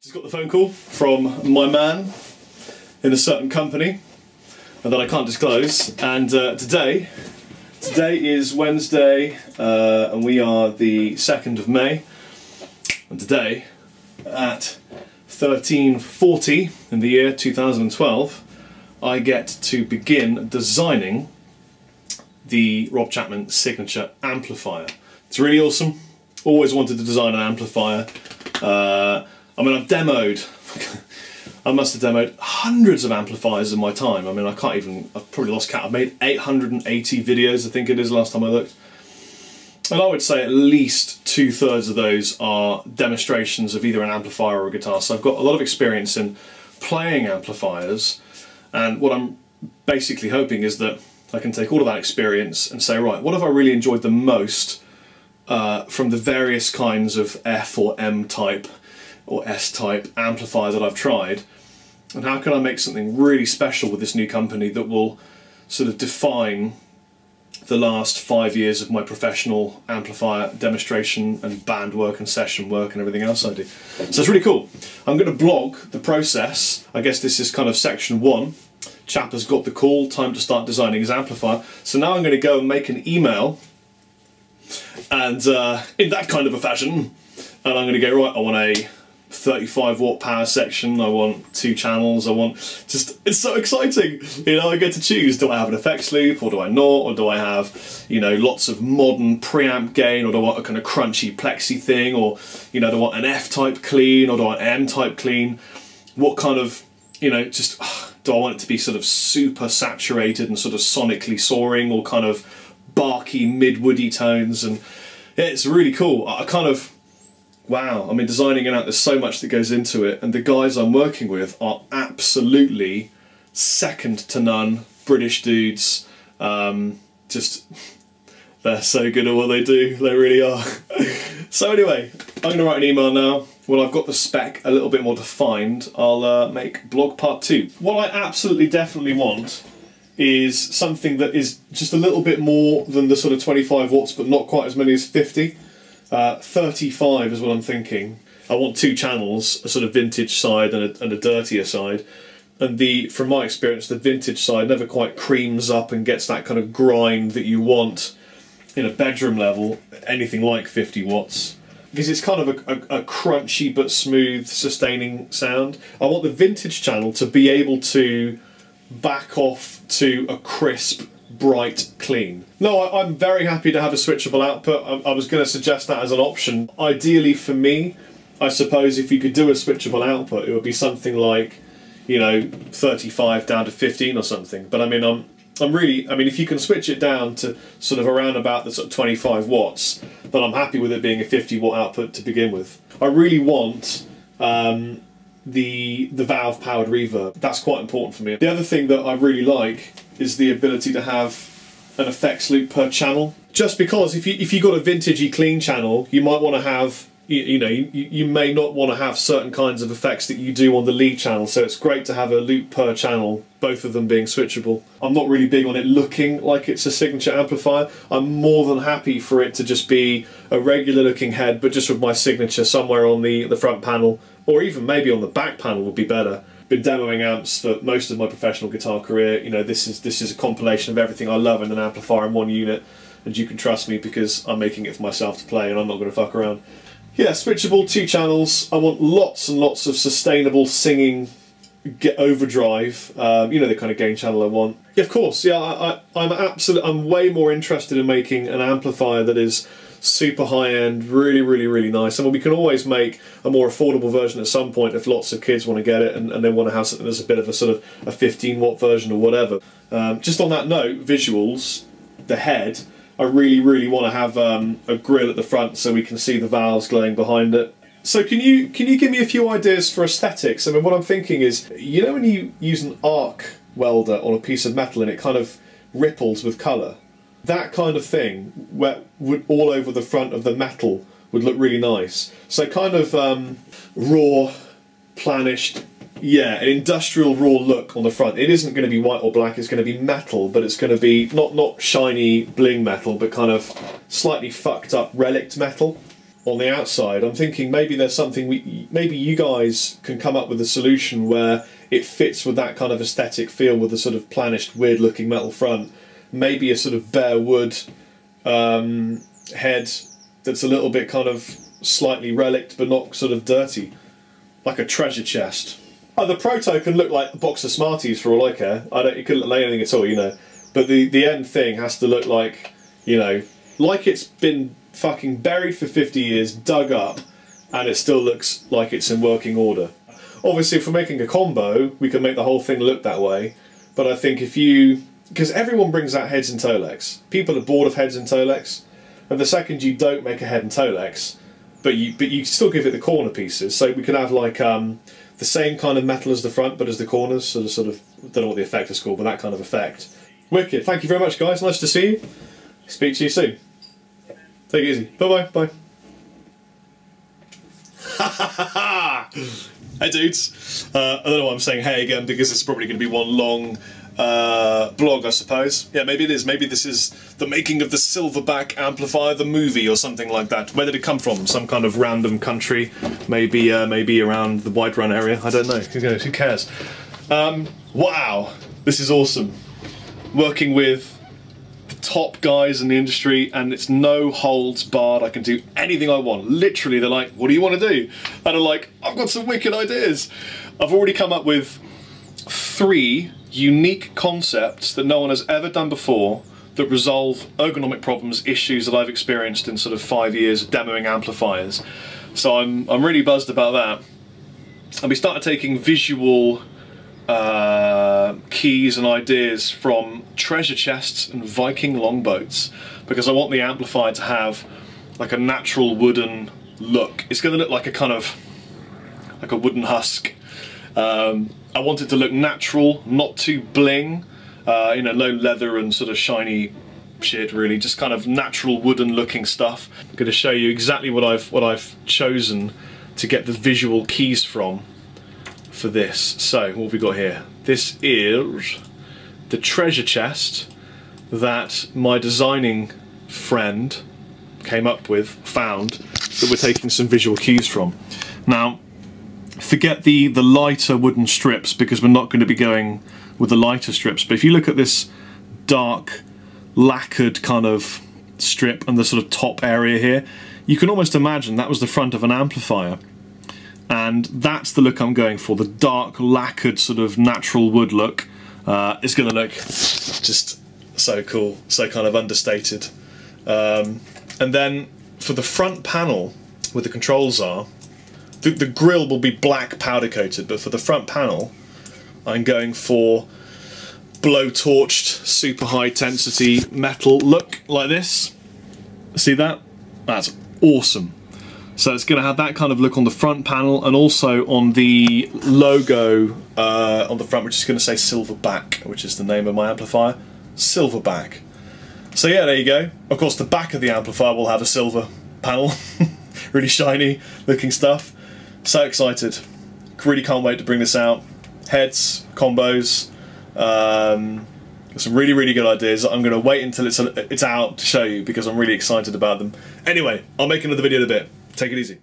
Just got the phone call from my man in a certain company that I can't disclose, and today is Wednesday, and we are the 2nd of May, and today at 13:40 in the year 2012 I get to begin designing the Rob Chapman signature amplifier. It's really awesome. Always wanted to design an amplifier. I mean, I've demoed, I must have demoed hundreds of amplifiers in my time. I mean, I've probably lost count. I've made 880 videos, I think it is, last time I looked. And I would say at least 2/3 of those are demonstrations of either an amplifier or a guitar. So I've got a lot of experience in playing amplifiers, and what I'm basically hoping is that I can take all of that experience and say, right, what have I really enjoyed the most from the various kinds of F or M type or S type amplifier that I've tried, and how can I make something really special with this new company that will sort of define the last 5 years of my professional amplifier demonstration and band work and session work and everything else I do. So it's really cool. I'm going to blog the process. I guess this is kind of section 1. Chappers got the call, time to start designing his amplifier. So now I'm going to go and make an email, and in that kind of a fashion, and I'm going to go, right, I want a 35 watt power section, I want 2 channels, I want just, it's so exciting, you know, I get to choose, do I have an effects loop, or do I not, or do I have, you know, lots of modern preamp gain, or do I want a kind of crunchy plexi thing, or, you know, do I want an F type clean, or do I want an M type clean, what kind of, you know, just, do I want it to be sort of super saturated and sort of sonically soaring, or kind of barky mid-woody tones, and yeah, it's really cool. I kind of, wow, I mean, designing it out, there's so much that goes into it, and the guys I'm working with are absolutely second to none, British dudes. Just, they're so good at what they do, they really are. So anyway, I'm going to write an email now. When I've got the spec a little bit more defined, I'll make blog part 2. What I absolutely definitely want is something that is just a little bit more than the sort of 25 watts, but not quite as many as 50. 35 is what I'm thinking. I want 2 channels, a sort of vintage side and a dirtier side. And from my experience, the vintage side never quite creams up and gets that kind of grind that you want in a bedroom level, anything like 50 watts. Because it's kind of a crunchy but smooth, sustaining sound. I want the vintage channel to be able to back off to a crisp, bright clean. No, I'm very happy to have a switchable output. I was going to suggest that as an option. Ideally for me, I suppose if you could do a switchable output, it would be something like, you know, 35 down to 15 or something. But I mean, I mean, if you can switch it down to sort of around about the sort of 25 watts, then I'm happy with it being a 50 watt output to begin with. I really want the valve powered reverb. That's quite important for me. The other thing that I really like is the ability to have an effects loop per channel. Just because if you got a vintagey clean channel, you might want to have, you may not want to have certain kinds of effects that you do on the lead channel, so it's great to have a loop per channel, both of them being switchable. I'm not really big on it looking like it's a signature amplifier. I'm more than happy for it to just be a regular looking head, but just with my signature somewhere on the front panel, or even maybe on the back panel would be better. Been demoing amps for most of my professional guitar career. You know, this is a compilation of everything I love in an amplifier in one unit, and you can trust me because I'm making it for myself to play and I'm not going to fuck around. Yeah, switchable, 2 channels. I want lots and lots of sustainable singing, overdrive. You know, the kind of gain channel I want. Yeah, of course. Yeah, I'm way more interested in making an amplifier that is super high-end, really, really, really nice. And we can always make a more affordable version at some point if lots of kids want to get it and they want to have something that's a bit of a sort of a 15 watt version or whatever. Just on that note, visuals, the head, I really, really want to have a grill at the front so we can see the valves glowing behind it. So can you give me a few ideas for aesthetics? I mean, what I'm thinking is, you know when you use an arc welder on a piece of metal and it kind of ripples with colour? That kind of thing, where all over the front of the metal, would look really nice. So kind of raw, planished, yeah, an industrial raw look on the front. It isn't going to be white or black, it's going to be metal, but it's going to be not shiny bling metal, but kind of slightly fucked up relict metal. on the outside. I'm thinking maybe there's something maybe you guys can come up with a solution where it fits with that kind of aesthetic feel, with a sort of planished, weird looking metal front. Maybe a sort of bare wood head that's a little bit kind of slightly relict but not sort of dirty, like a treasure chest. Oh, the proto can look like a box of Smarties for all I care. It could look like anything at all, you know. But the end thing has to look like, you know, like it's been fucking buried for 50 years, dug up, and it still looks like it's in working order. Obviously, if we're making a combo, we can make the whole thing look that way. But I think if you... because everyone brings out heads and toe legs. People are bored of heads and toe legs. And the second you don't make a head and toe legs, but you still give it the corner pieces. So we could have like the same kind of metal as the front, but as the corners, sort of, I don't know what the effect is called, but that kind of effect. Wicked. Thank you very much, guys. Nice to see you. Speak to you soon. Take it easy. Bye-bye. Bye. Hey dudes. I don't know why I'm saying hey again, because it's probably going to be one long blog, I suppose. Yeah, maybe it is. Maybe this is the making of the Silverback Amplifier, the movie, or something like that. Where did it come from? Some kind of random country, maybe around the White Run area. I don't know. Who knows? Who cares? Wow, this is awesome. Working with the top guys in the industry, and it's no holds barred. I can do anything I want. Literally, they're like, "What do you want to do?" And I'm like, "I've got some wicked ideas." I've already come up with 3 unique concepts that no one has ever done before that resolve ergonomic problems, issues that I've experienced in sort of 5 years of demoing amplifiers. So I'm really buzzed about that. And we started taking visual keys and ideas from treasure chests and Viking longboats, because I want the amplifier to have like a natural wooden look. It's going to look like a kind of like a wooden husk. I want it to look natural, not too bling, you know, no leather and sort of shiny shit really, just kind of natural wooden looking stuff. I'm going to show you exactly what I've chosen to get the visual keys from for this. So what have we got here? This is the treasure chest that my designing friend came up with, found, that we're taking some visual keys from. Now, forget the lighter wooden strips, because we're not going to be going with the lighter strips, but if you look at this dark lacquered kind of strip and the sort of top area here, you can almost imagine that was the front of an amplifier, and that's the look I'm going for. The dark lacquered sort of natural wood look is going to look just so cool, so kind of understated. And then for the front panel where the controls are, the grille will be black powder coated, but for the front panel I'm going for blow-torched, super high intensity metal look like this. See that? That's awesome. So it's going to have that kind of look on the front panel, and also on the logo on the front, which is going to say Silverback, which is the name of my amplifier. Silverback. So yeah, there you go. Of course the back of the amplifier will have a silver panel. Really shiny looking stuff. So excited. Really can't wait to bring this out. Heads, combos, some really good ideas. I'm going to wait until it's out to show you, because I'm really excited about them. Anyway, I'll make another video in a bit. Take it easy.